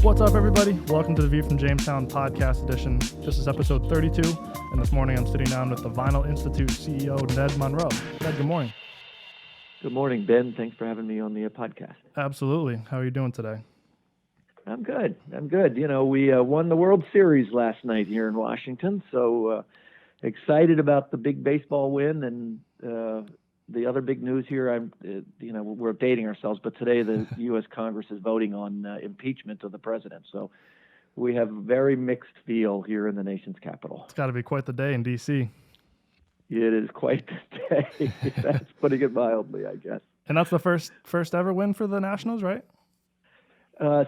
What's up, everybody? Welcome to the View from Jamestown podcast edition. This is episode 32, and this morning I'm sitting down with the Vinyl Institute CEO, Ned Monroe. Ned, good morning. Good morning, Ben. Thanks for having me on the podcast. Absolutely. How are you doing today? I'm good. You know, we won the World Series last night here in Washington, so excited about the big baseball win. And the other big news here, we're updating ourselves, but today the U.S. Congress is voting on impeachment of the president. So we have a very mixed feel here in the nation's capital. It's got to be quite the day in D.C. It is quite the day. That's putting it mildly, I guess. And that's the first ever win for the Nationals, right?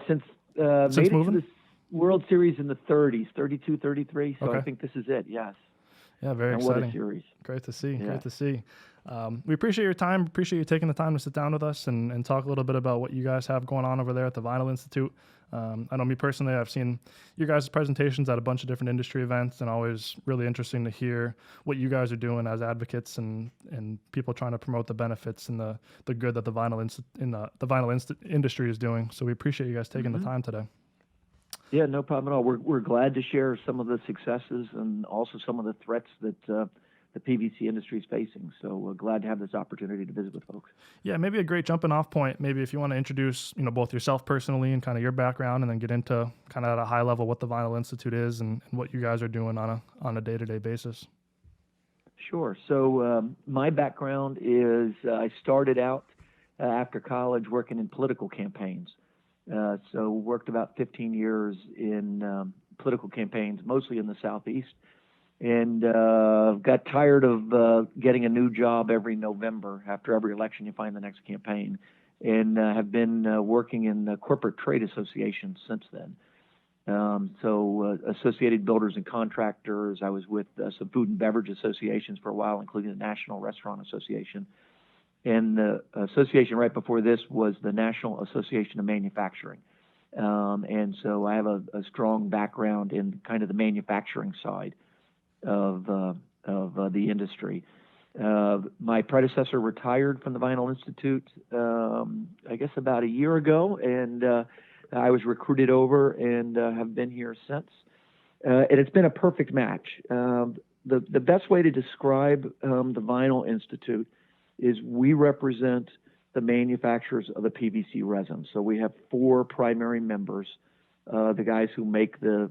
Since Since made moving? it to the World Series in the 30s, 32, 33. So Okay. I think this is it, yes. Yeah, very And exciting. what a series. Great to see. Yeah. Great to see. We appreciate your time. Appreciate you taking the time to sit down with us and talk a little bit about what you guys have going on over there at the Vinyl Institute. I know me personally, I've seen you guys' presentations at a bunch of different industry events, and always really interesting to hear what you guys are doing as advocates and people trying to promote the benefits and the good that the vinyl industry is doing. So we appreciate you guys taking the time today. Yeah, no problem at all. We're glad to share some of the successes and also some of the threats that the PVC industry is facing. So we're glad to have this opportunity to visit with folks. Yeah, maybe a great jumping off point. Maybe if you want to introduce, both yourself personally and kind of your background, and then get into kind of at a high level what the Vinyl Institute is and what you guys are doing on a day-to-day basis. Sure. So my background is I started out after college working in political campaigns. So worked about 15 years in political campaigns, mostly in the Southeast, and got tired of getting a new job every November. After every election, you find the next campaign, and have been working in corporate trade associations since then. So Associated Builders and Contractors. I was with some food and beverage associations for a while, including the National Restaurant Association. And the association right before this was the National Association of Manufacturing. And so I have a strong background in kind of the manufacturing side of the industry. My predecessor retired from the Vinyl Institute, I guess about a year ago, and I was recruited over and have been here since. And it's been a perfect match. The best way to describe the Vinyl Institute is we represent the manufacturers of the PVC resin. So we have four primary members, the guys who make the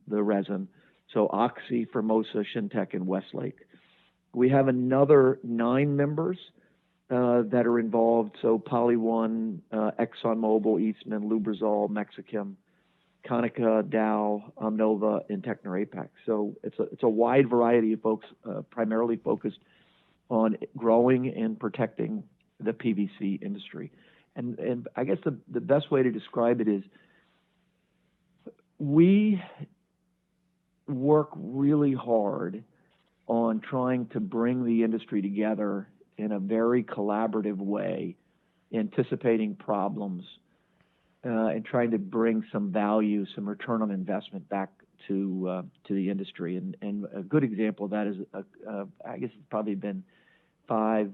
resin. So Oxy, Formosa, Shintech, and Westlake. We have another 9 members that are involved. So Poly One, ExxonMobil, Eastman, Lubrizol, Mexichem, Konica, Dow, Omnova, and Technor Apex. So it's a wide variety of folks, primarily focused on growing and protecting the PVC industry. And I guess the best way to describe it is we work really hard on trying to bring the industry together in a very collaborative way, anticipating problems, and trying to bring some value, some return on investment back to the industry. And a good example of that is, I guess it's probably been 5-8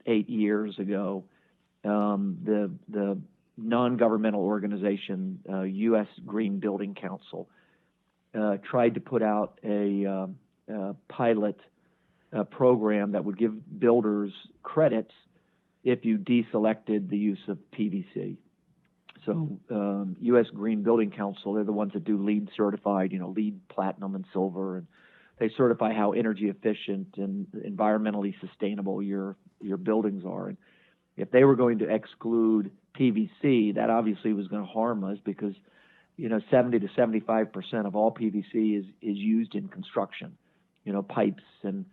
years ago, the non-governmental organization, U.S. Green Building Council, tried to put out a pilot program that would give builders credits if you deselected the use of PVC. So U.S. Green Building Council, they're the ones that do LEED certified, LEED, platinum, and silver, and they certify how energy efficient and environmentally sustainable your buildings are. And if they were going to exclude PVC, that obviously was going to harm us because 70 to 75% of all PVC is used in construction, pipes and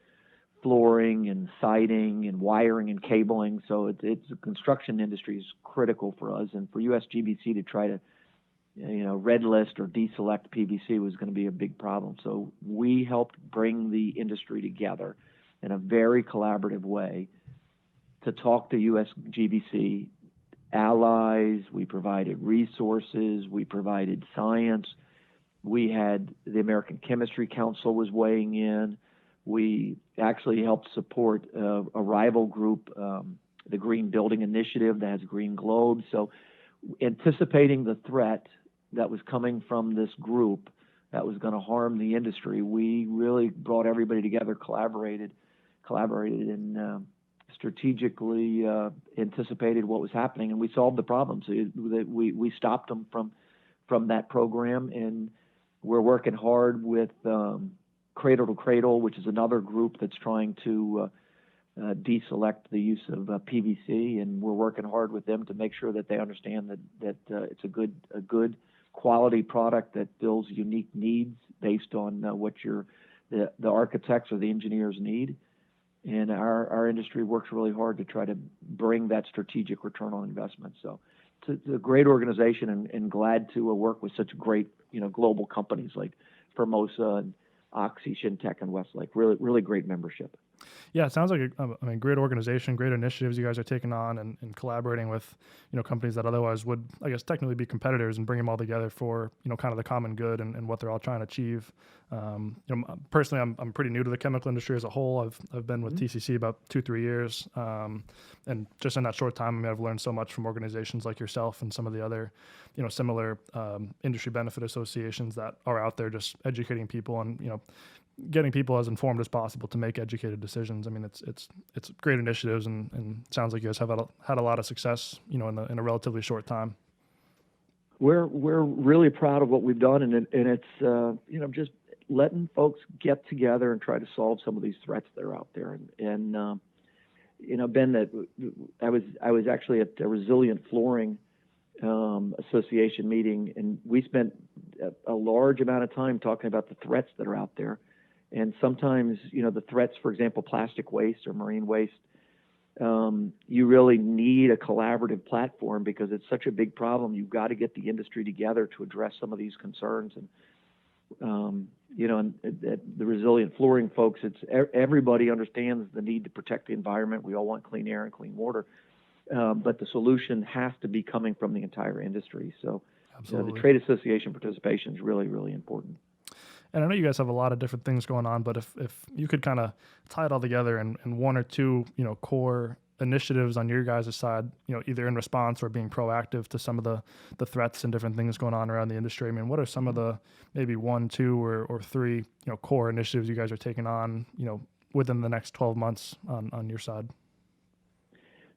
flooring and siding and wiring and cabling. So the construction industry is critical for us. And for USGBC to try to, red list or deselect PVC was going to be a big problem. So we helped bring the industry together in a very collaborative way to talk to USGBC allies. We provided resources. We provided science. We had the American Chemistry Council was weighing in. We actually helped support a rival group, the Green Building Initiative that has green globes. So anticipating the threat, that was coming from this group that was going to harm the industry, we really brought everybody together, collaborated, and strategically anticipated what was happening, and we solved the problems. We stopped them from that program, and we're working hard with Cradle to Cradle, which is another group that's trying to deselect the use of PVC, and we're working hard with them to make sure that they understand that it's a good quality product that fills unique needs based on what the architects or the engineers need. And our industry works really hard to try to bring that strategic return on investment. So it's a great organization, and glad to work with such great global companies like Formosa and Oxy, Shintech, and Westlake. Really great membership. Yeah, it sounds like a great organization, great initiatives you guys are taking on, and collaborating with companies that otherwise would, I guess, technically be competitors, and bring them all together for kind of the common good and what they're all trying to achieve. Personally, I'm pretty new to the chemical industry as a whole. I've been with TCC about 2-3 years, and just in that short time, I've learned so much from organizations like yourself and some of the other similar industry benefit associations that are out there, just educating people and getting people as informed as possible to make educated decisions. I mean, it's great initiatives, and sounds like you guys have had a lot of success, in a relatively short time. We're really proud of what we've done, and it's just letting folks get together and try to solve some of these threats that are out there. And Ben, that I was actually at a Resilient Flooring Association meeting, and we spent a large amount of time talking about the threats that are out there. And sometimes, the threats, for example, plastic waste or marine waste, you really need a collaborative platform because it's such a big problem. You've got to get the industry together to address some of these concerns. And, and the Resilient Flooring folks, everybody understands the need to protect the environment. We all want clean air and clean water. But the solution has to be coming from the entire industry. So the trade association participation is really, really important. And I know you guys have a lot of different things going on, but if you could kind of tie it all together in one or two, core initiatives on your guys' side, either in response or being proactive to some of the threats and different things going on around the industry. I mean, what are some of the maybe 1, 2, or 3, core initiatives you guys are taking on, within the next 12 months on your side?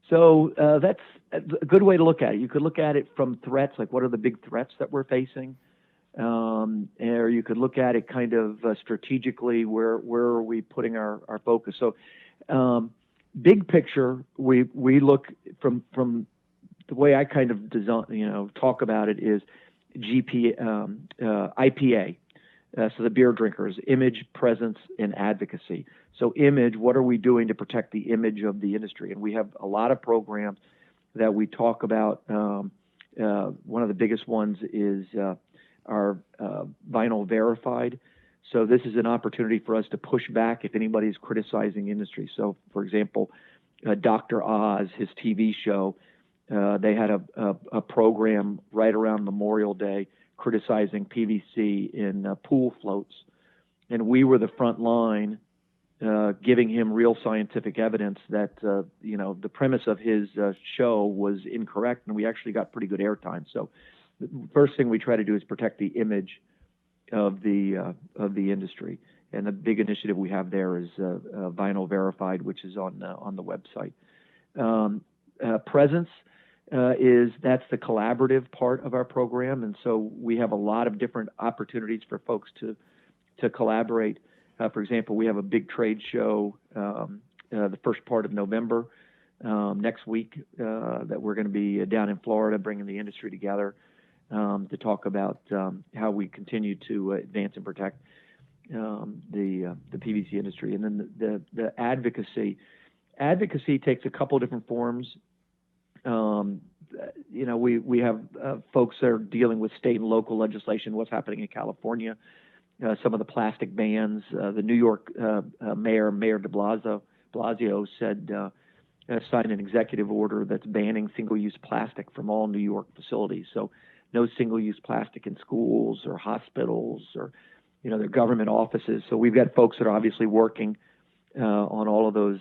So that's a good way to look at it. You could look at it from threats, like what are the big threats that we're facing? Or you could look at it kind of strategically, where are we putting our focus? So big picture, we look from the way I kind of design, talk about it is IPA. So the beer drinkers, image, presence, and advocacy. So image, what are we doing to protect the image of the industry? And we have a lot of programs that we talk about. One of the biggest ones is our Vinyl Verified. So this is an opportunity for us to push back if anybody's criticizing industry. So, for example, Dr. Oz, his TV show, they had a program right around Memorial Day criticizing PVC in pool floats. And we were the front line giving him real scientific evidence that, the premise of his show was incorrect, and we actually got pretty good airtime. So the first thing we try to do is protect the image of the industry, and the big initiative we have there is Vinyl Verified, which is on the website. Presence that's the collaborative part of our program, and so we have a lot of different opportunities for folks to collaborate. For example, we have a big trade show the first part of November next week that we're going to be down in Florida, bringing the industry together to talk about how we continue to advance and protect the PVC industry. And then the advocacy takes a couple different forms. We have folks that are dealing with state and local legislation, what's happening in California, some of the plastic bans. The New York Mayor de Blasio said signed an executive order that's banning single-use plastic from all New York facilities. So no single-use plastic in schools or hospitals or their government offices. So we've got folks that are obviously working on all of those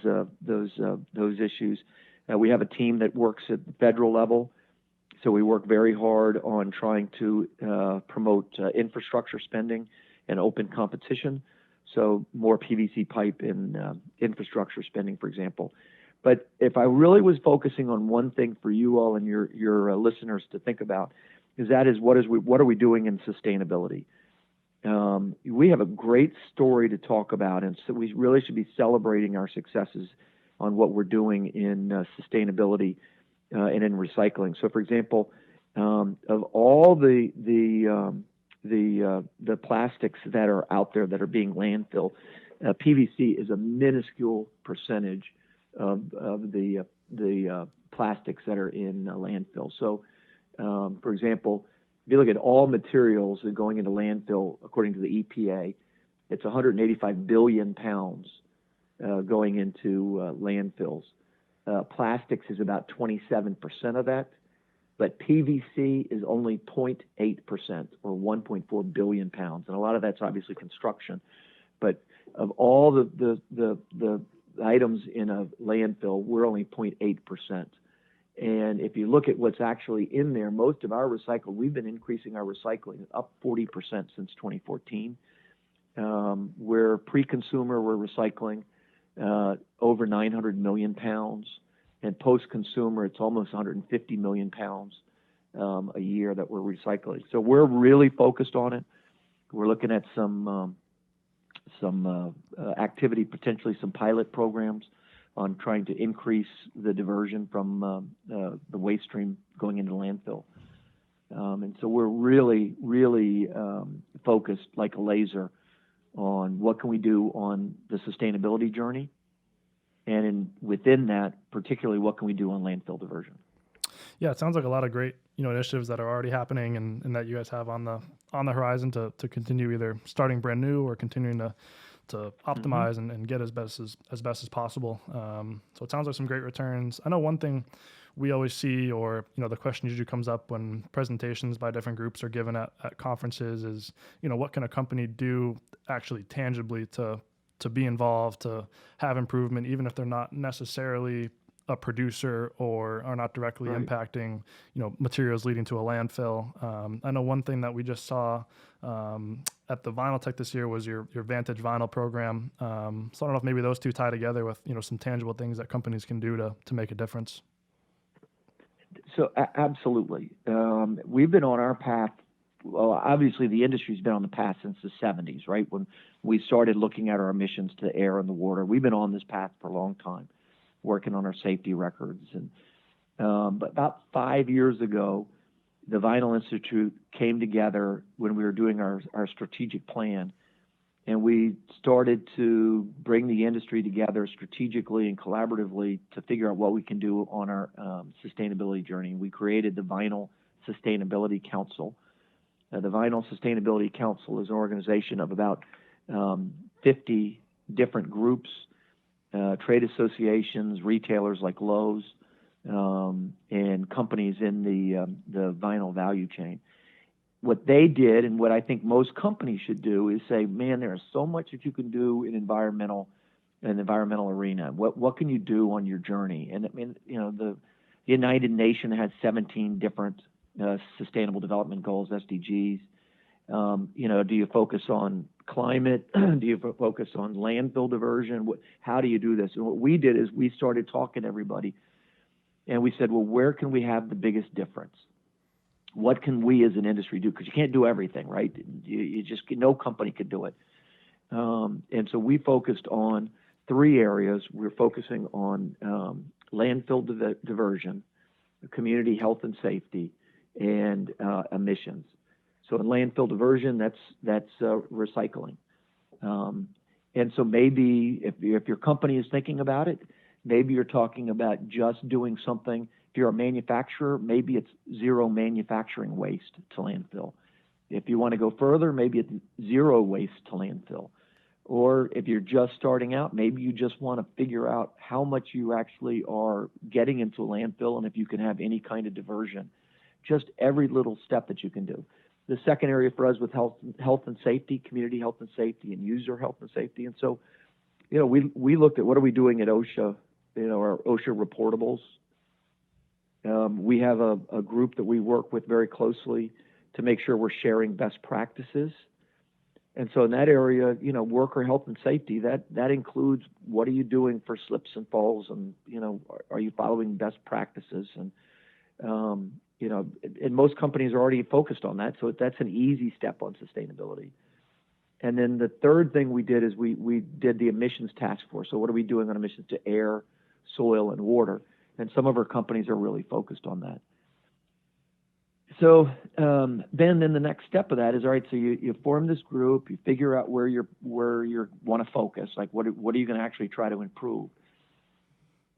issues. We have a team that works at the federal level So we work very hard on trying to promote infrastructure spending and open competition. So more PVC pipe in infrastructure spending, for example. But if I really was focusing on one thing for you all and your listeners to think about, what are we doing in sustainability? We have a great story to talk about, and so we really should be celebrating our successes on what we're doing in sustainability and in recycling. So, for example, of all the plastics that are out there that are being landfilled, PVC is a minuscule percentage of the plastics that are in landfill. So, for example, if you look at all materials that are going into landfill, according to the EPA, it's 185 billion pounds going into landfills. Plastics is about 27% of that, but PVC is only 0.8% or 1.4 billion pounds. And a lot of that's obviously construction. But of all the items in a landfill, we're only 0.8%. And if you look at what's actually in there, most of our we've been increasing our recycling up 40% since 2014. We're pre-consumer, we're recycling over 900 million pounds. And post-consumer, it's almost 150 million pounds a year that we're recycling. So we're really focused on it. We're looking at some activity, potentially some pilot programs on trying to increase the diversion from the waste stream going into landfill. And so we're really, really focused like a laser on what can we do on the sustainability journey, and within that, particularly what can we do on landfill diversion. Yeah, it sounds like a lot of great initiatives that are already happening and that you guys have on the horizon to continue either starting brand new or continuing to optimize and get as best as possible. So it sounds like some great returns. I know one thing we always see, or the question usually comes up when presentations by different groups are given at conferences is, what can a company do actually tangibly to be involved, to have improvement, even if they're not necessarily a producer or are not directly impacting, materials leading to a landfill. I know one thing that we just saw at the Vinyl Tech this year was your Vantage Vinyl program. So I don't know if maybe those two tie together with, some tangible things that companies can do to make a difference. So absolutely. We've been on our path. Well, obviously the industry's been on the path since the 70s, right? When we started looking at our emissions to the air and the water. We've been on this path for a long time, working on our safety records. And but about 5 years ago, the Vinyl Institute came together when we were doing our strategic plan, and we started to bring the industry together strategically and collaboratively to figure out what we can do on our sustainability journey. We created the Vinyl Sustainability Council. The Vinyl Sustainability Council is an organization of about 50 different groups, trade associations, retailers like Lowe's, and companies in the vinyl value chain. What they did, and what I think most companies should do, is say, man, there is so much that you can do in environmental arena. What can you do on your journey? And I mean, the United Nations has 17 different Sustainable Development Goals, SDGs. Do you focus on climate? Do you focus on landfill diversion? How do you do this? And what we did is we started talking to everybody, and we said, well, where can we have the biggest difference? What can we as an industry do? Because you can't do everything, right? No company could do it. And so we focused on 3 areas. We're focusing on landfill diversion, community health and safety, and emissions. So in landfill diversion, that's recycling. And so maybe if your company is thinking about it, maybe you're talking about just doing something. If you're a manufacturer, maybe it's zero manufacturing waste to landfill. If you want to go further, maybe it's zero waste to landfill. Or if you're just starting out, maybe you just want to figure out how much you actually are getting into a landfill and if you can have any kind of diversion. Just every little step that you can do. The second area for us with health and safety, community health and safety, and user health and safety. And so, we looked at what are we doing at OSHA, our OSHA reportables. We have a group that we work with very closely to make sure we're sharing best practices. And so in that area, worker health and safety, that includes what are you doing for slips and falls, and are you following best practices? And and most companies are already focused on that, so that's an easy step on sustainability. And then the third thing we did is we did the emissions task force. So what are we doing on emissions to air, soil, and water? And some of our companies are really focused on that. So then the next step of that is, all right, so you form this group, you figure out where you want to focus, like what are you going to actually try to improve?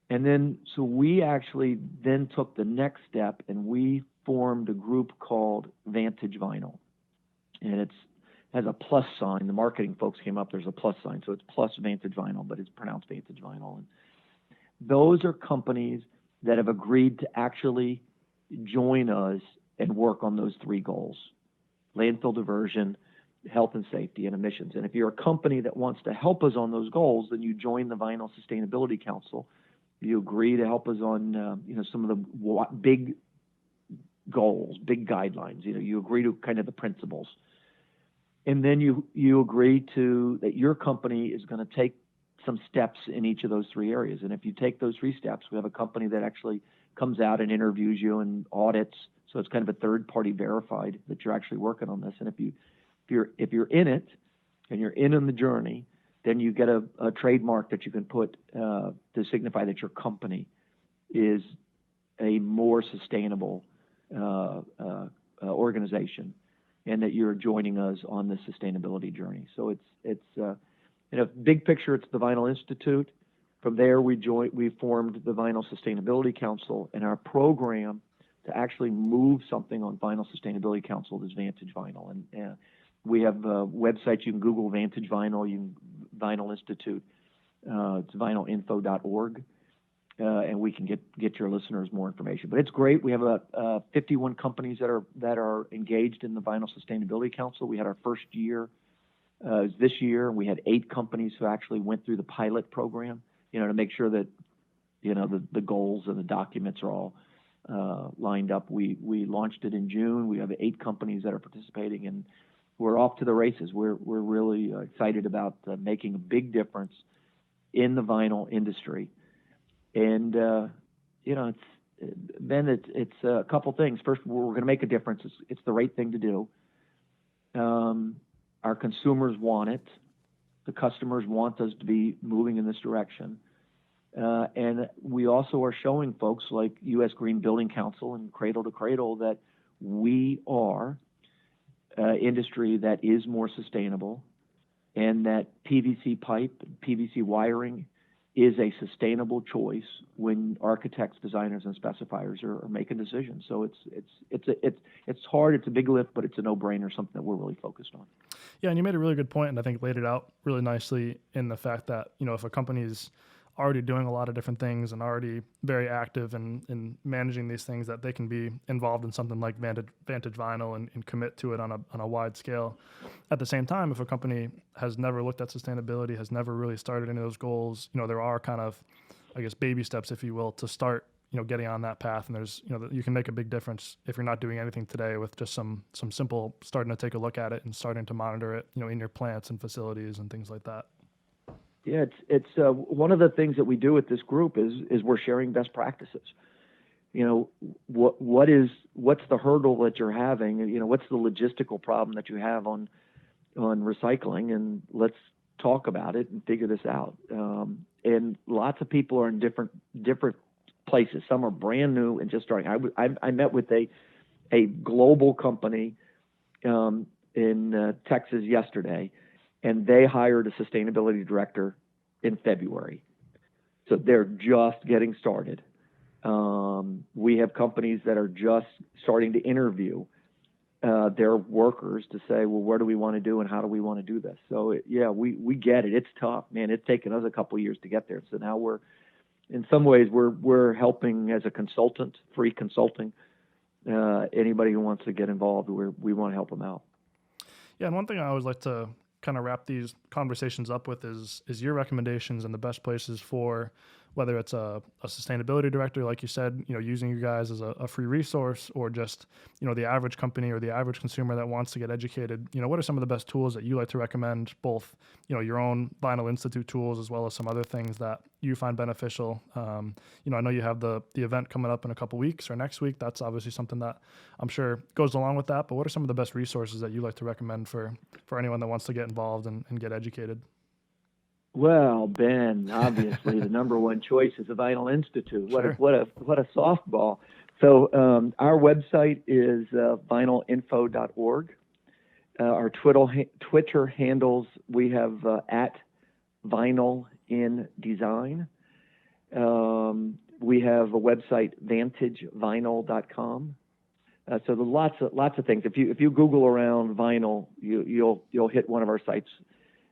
And then so we actually then took the next step and we formed a group called Vantage Vinyl. And it has a plus sign. The marketing folks came up, there's a plus sign. So it's plus Vantage Vinyl, but it's pronounced Vantage Vinyl. And those are companies that have agreed to actually join us and work on those three goals: landfill diversion, health and safety, and emissions. And if you're a company that wants to help us on those goals, then you join the Vinyl Sustainability Council. You agree to help us on some of the big goals, big guidelines. You agree to kind of the principles. And then you agree to that your company is going to take some steps in each of those three areas. And if you take those three steps, we have a company that actually comes out and interviews you and audits. So it's kind of a third party verified that you're actually working on this. And if you're in it and you're in on the journey, then you get a trademark that you can put to signify that your company is a more sustainable organization, and that you're joining us on this sustainability journey. So it's in a big picture, it's the Vinyl Institute. From there, we formed the Vinyl Sustainability Council, and our program to actually move something on Vinyl Sustainability Council is Vantage Vinyl. And we have websites. You can Google Vantage Vinyl, Vinyl Institute. It's vinylinfo.org, and we can get your listeners more information. But it's great. We have 51 companies that are engaged in the Vinyl Sustainability Council. We had our first year this year, and we had 8 companies who actually went through the pilot program, to make sure that the goals and the documents are all lined up. We launched it in June. We have 8 companies that are participating, and we're off to the races. We're really excited about making a big difference in the vinyl industry. And it's a couple things. First, we're going to make a difference. It's the right thing to do. Our consumers want it. The customers want us to be moving in this direction. And we also are showing folks like U.S. Green Building Council and Cradle to Cradle that we are industry that is more sustainable, and that PVC pipe, PVC wiring is a sustainable choice when architects, designers, and specifiers are making decisions. So it's hard. It's a big lift, but it's a no-brainer, something that we're really focused on. Yeah, and you made a really good point, and I think laid it out really nicely in the fact that if a company's already doing a lot of different things and already very active in managing these things, that they can be involved in something like Vantage Vinyl and commit to it on a wide scale. At the same time, if a company has never looked at sustainability, has never really started any of those goals, there are kind of, I guess, baby steps, if you will, to start, getting on that path. And there's, you can make a big difference if you're not doing anything today with just some simple starting to take a look at it and starting to monitor it, in your plants and facilities and things like that. Yeah, it's one of the things that we do with this group is we're sharing best practices. What's the hurdle that you're having? What's the logistical problem that you have on recycling, and let's talk about it and figure this out. And lots of people are in different places. Some are brand new and just starting. I met with a global company in Texas yesterday, and they hired a sustainability director in February. So they're just getting started. We have companies that are just starting to interview their workers to say, well, what do we want to do and how do we want to do this? So we get it. It's tough, man. It's taken us a couple of years to get there. So now in some ways we're helping as a consultant, free consulting. Anybody who wants to get involved, we want to help them out. Yeah, and one thing I always like to kind of wrap these conversations up with is your recommendations and the best places for whether it's a sustainability director, like you said, using you guys as a free resource, or just, the average company or the average consumer that wants to get educated, what are some of the best tools that you like to recommend, both, your own Vinyl Institute tools as well as some other things that you find beneficial? I know you have the event coming up in a couple weeks or next week. That's obviously something that I'm sure goes along with that, but what are some of the best resources that you like to recommend for anyone that wants to get involved and get educated? Well, Ben, obviously the number one choice is the Vinyl Institute. Sure. What a softball. So our website is vinylinfo.org. Our Twitter handles, we have at Vinyl in Design. We have a website, vantagevinyl.com. So there's lots of things. If you Google around vinyl, you'll hit one of our sites.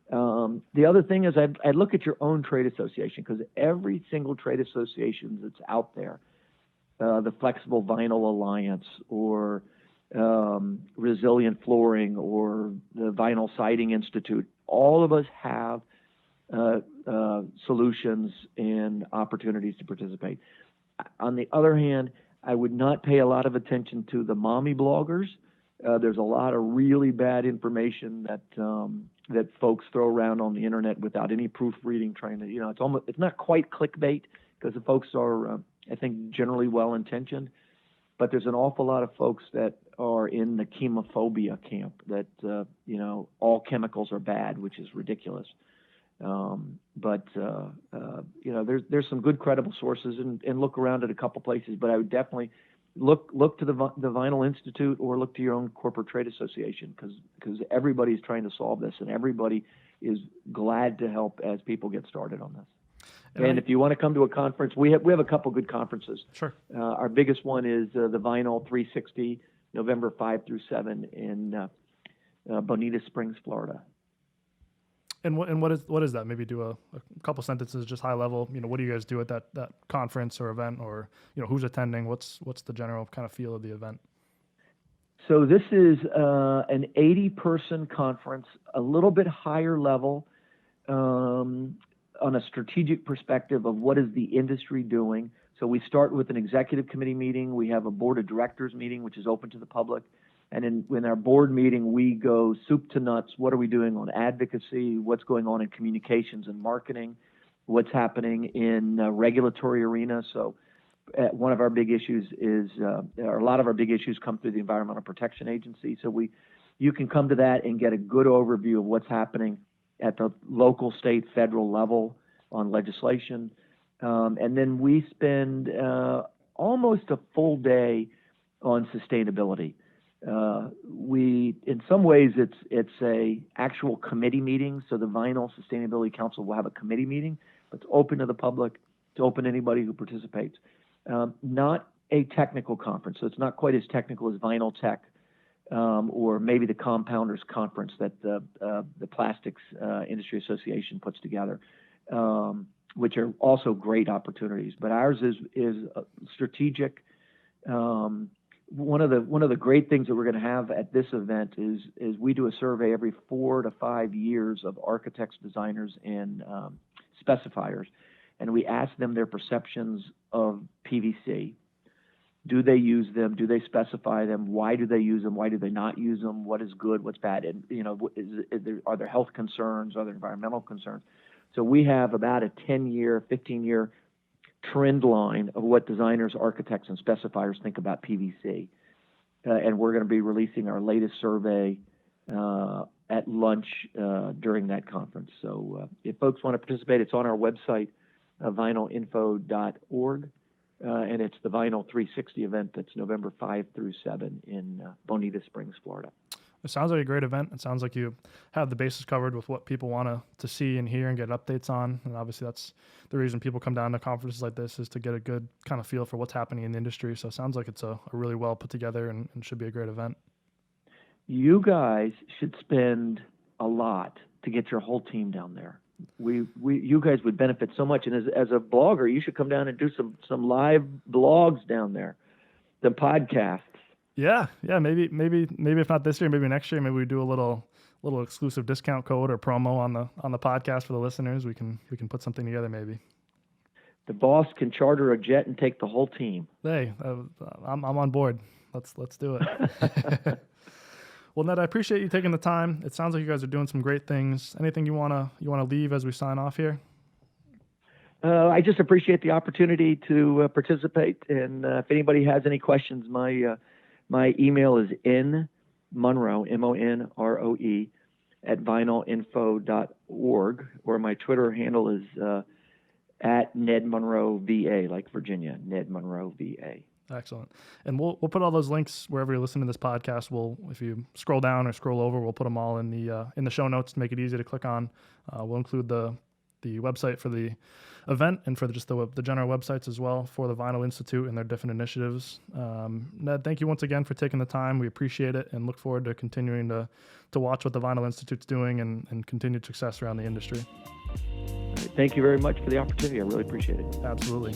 The other thing is I look at your own trade association, because every single trade association that's out there, the Flexible Vinyl Alliance, or Resilient Flooring, or the Vinyl Siding Institute, all of us have solutions and opportunities to participate. On the other hand, I would not pay a lot of attention to the mommy bloggers. There's a lot of really bad information that folks throw around on the internet without any proofreading. Trying to, it's not quite clickbait, because the folks are, I think, generally well intentioned, but there's an awful lot of folks that are in the chemophobia camp, that all chemicals are bad, which is ridiculous. But there's some good credible sources, and look around at a couple places. But I would definitely look to the Vinyl Institute, or look to your own corporate trade association, because everybody's trying to solve this, and everybody is glad to help as people get started on this. And if you want to come to a conference, we have a couple good conferences. Sure. Our biggest one is the Vinyl 360, November 5 through 7 in Bonita Springs, Florida. And what is that? Maybe do a couple sentences, just high level. What do you guys do at that conference or event, or who's attending? What's the general kind of feel of the event? So this is an 80-person conference, a little bit higher level, on a strategic perspective of what is the industry doing. So we start with an executive committee meeting. We have a board of directors meeting, which is open to the public. And in our board meeting, we go soup to nuts. What are we doing on advocacy? What's going on in communications and marketing? What's happening in regulatory arena? So one of our big issues is, or a lot of our big issues come through the Environmental Protection Agency. So you can come to that and get a good overview of what's happening at the local, state, federal level on legislation. And then we spend almost a full day on sustainability. In some ways, it's a actual committee meeting. So the Vinyl Sustainability Council will have a committee meeting, but it's open to the public, it's open to anybody who participates. Not a technical conference, so it's not quite as technical as Vinyl Tech, or maybe the Compounders Conference that the Plastics Industry Association puts together, which are also great opportunities. But ours is strategic. One of the great things that we're going to have at this event is we do a survey every 4 to 5 years of architects, designers, and specifiers, and we ask them their perceptions of PVC. Do they use them? Do they specify them? Why do they use them? Why do they not use them? What is good? What's bad? And are there health concerns? Are there environmental concerns? So we have about a 10-year, 15-year trend line of what designers, architects, and specifiers think about PVC. And we're going to be releasing our latest survey at lunch during that conference. So if folks want to participate, it's on our website, vinylinfo.org. And it's the Vinyl 360 event that's November 5 through 7 in Bonita Springs, Florida. It sounds like a great event. It sounds like you have the bases covered with what people want to see and hear and get updates on. And obviously that's the reason people come down to conferences like this, is to get a good kind of feel for what's happening in the industry. So it sounds like it's a really well put together and should be a great event. You guys should spend a lot to get your whole team down there. You guys would benefit so much. And as a blogger, you should come down and do some live blogs down there, the podcasts. Yeah. Maybe if not this year, maybe next year, maybe we do a little exclusive discount code or promo on the podcast for the listeners. We can put something together maybe. the boss can charter a jet and take the whole team. Hey, I'm on board. Let's do it. Well, Ned, I appreciate you taking the time. It sounds like you guys are doing some great things. Anything you wanna leave as we sign off here? I just appreciate the opportunity to participate. And if anybody has any questions, my email is nmonroe, MONROE, at vinylinfo.org, or my Twitter handle is at Ned Monroe VA, like Virginia, Ned Monroe VA. Excellent. And we'll put all those links wherever you're listening to this podcast. If you scroll down or scroll over, we'll put them all in the show notes to make it easy to click on. We'll include the website for the event and for just the general websites as well for the Vinyl Institute and their different initiatives. Ned, thank you once again for taking the time. We appreciate it and look forward to continuing to watch what the Vinyl Institute's doing and continued success around the industry. Thank you very much for the opportunity. I really appreciate it. Absolutely.